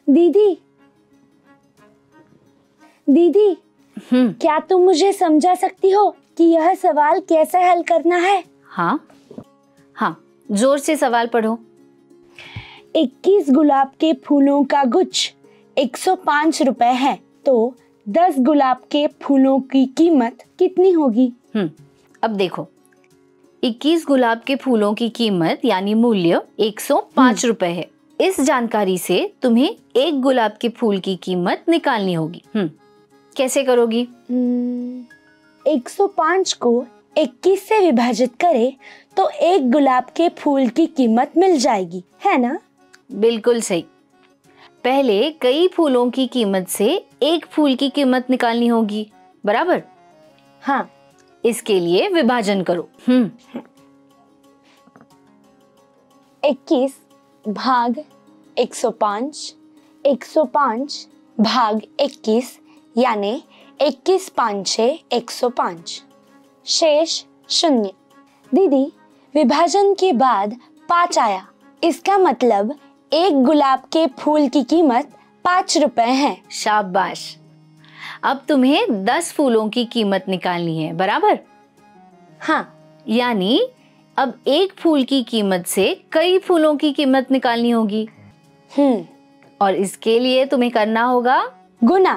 दीदी दीदी क्या तुम मुझे समझा सकती हो कि यह सवाल कैसे हल करना है? हाँ, जोर से सवाल पढ़ो। 21 गुलाब के फूलों का गुच्छ 105 रुपए है, तो 10 गुलाब के फूलों की कीमत कितनी होगी? अब देखो, 21 गुलाब के फूलों की कीमत यानी मूल्य 105 रुपए है। इस जानकारी से तुम्हें एक गुलाब के फूल की कीमत निकालनी होगी। कैसे करोगी? 105 को 21 से विभाजित करें तो एक गुलाब के फूल की कीमत मिल जाएगी, है ना? बिल्कुल सही। पहले कई फूलों की कीमत से एक फूल की कीमत निकालनी होगी, बराबर? हाँ। इसके लिए विभाजन करो। 21 भाग 105, 105 भाग 21 यानी 21 5 105, शेष 0। दीदी, विभाजन के बाद 5 आया, इसका मतलब एक गुलाब के फूल की कीमत 5 रुपए है। शाबाश। अब तुम्हें 10 फूलों की कीमत निकालनी है, बराबर? हाँ। यानी अब एक फूल की कीमत से कई फूलों की कीमत निकालनी होगी। और इसके लिए तुम्हें करना होगा गुना।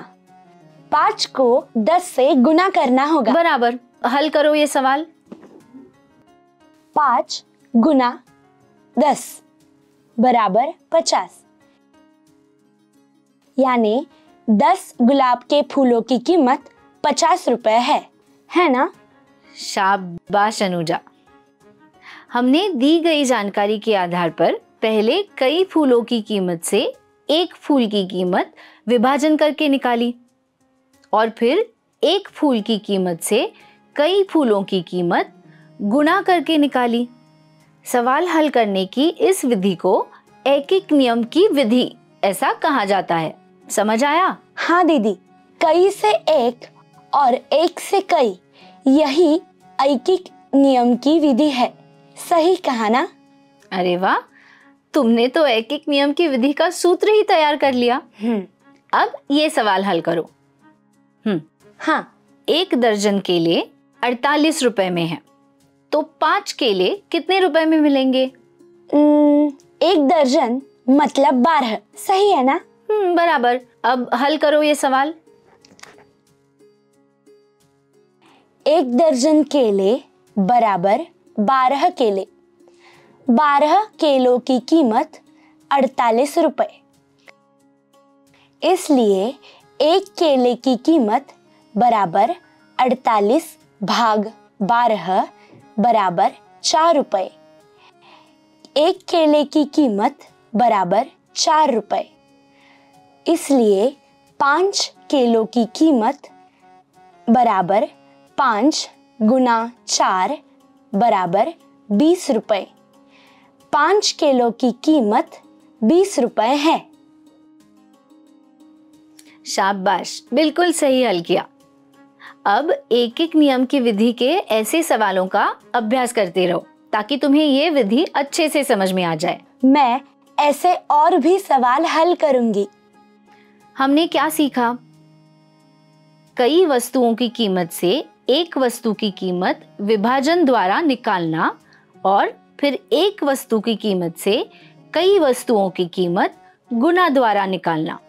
5 को 10 से गुना करना होगा। बराबर। हल करो ये सवाल। 5 गुना 10 बराबर 50, यानी 10 गुलाब के फूलों की कीमत 50 रुपए है ना? शाबाश अनुजा। हमने दी गई जानकारी के आधार पर पहले कई फूलों की कीमत से एक फूल की कीमत विभाजन करके निकाली और फिर एक फूल की कीमत से कई फूलों की कीमत गुणा करके निकाली। सवाल हल करने की इस विधि को ऐकिक नियम की विधि ऐसा कहा जाता है। समझ आया? हाँ दीदी, कई से एक और एक से कई, यही ऐकिक नियम की विधि है। सही कहा ना? अरे वाह, तुमने तो ऐकिक नियम की विधि का सूत्र ही तैयार कर लिया। अब ये सवाल हल करो। हाँ। 1 दर्जन केले 48 रुपए में है, तो 5 केले कितने रुपए में मिलेंगे? 1 दर्जन मतलब 12, सही है ना? बराबर। अब हल करो ये सवाल। 1 दर्जन केले बराबर 12 केले। 12 केलों की कीमत 48 रुपए। इसलिए एक केले की कीमत बराबर 48 भाग 12 बराबर 4 रुपए। एक केले की कीमत बराबर 4 रुपए। इसलिए 5 केलों की कीमत बराबर 5 गुना 4 बराबर 20 रुपए। 5 किलो की कीमत 20 रुपए है। शाबाश, बिल्कुल सही हल किया। अब ऐकिक नियम की विधि के ऐसे सवालों का अभ्यास करते रहो ताकि तुम्हें ये विधि अच्छे से समझ में आ जाए। मैं ऐसे और भी सवाल हल करूंगी। हमने क्या सीखा? कई वस्तुओं की कीमत से एक वस्तु की कीमत विभाजन द्वारा निकालना और फिर एक वस्तु की कीमत से कई वस्तुओं की कीमत गुणा द्वारा निकालना।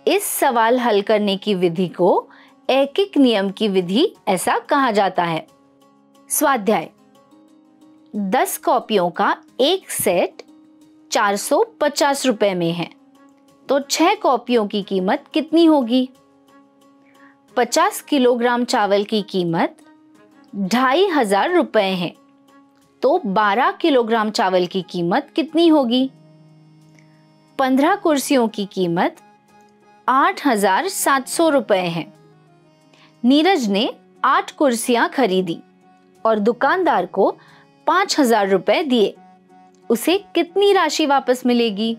इस सवाल हल करने की विधि को ऐकिक नियम की विधि ऐसा कहा जाता है। स्वाध्याय: 10 कॉपियों का एक सेट 450 रुपए में है, तो 6 कॉपियों की कीमत कितनी होगी? 50 किलोग्राम चावल की कीमत 2500 रुपए है, तो 12 किलोग्राम चावल की कीमत कितनी होगी? 15 कुर्सियों की कीमत 8700 रुपए है। नीरज ने 8 कुर्सियां खरीदी और दुकानदार को 5000 रुपए दिए। उसे कितनी राशि वापस मिलेगी?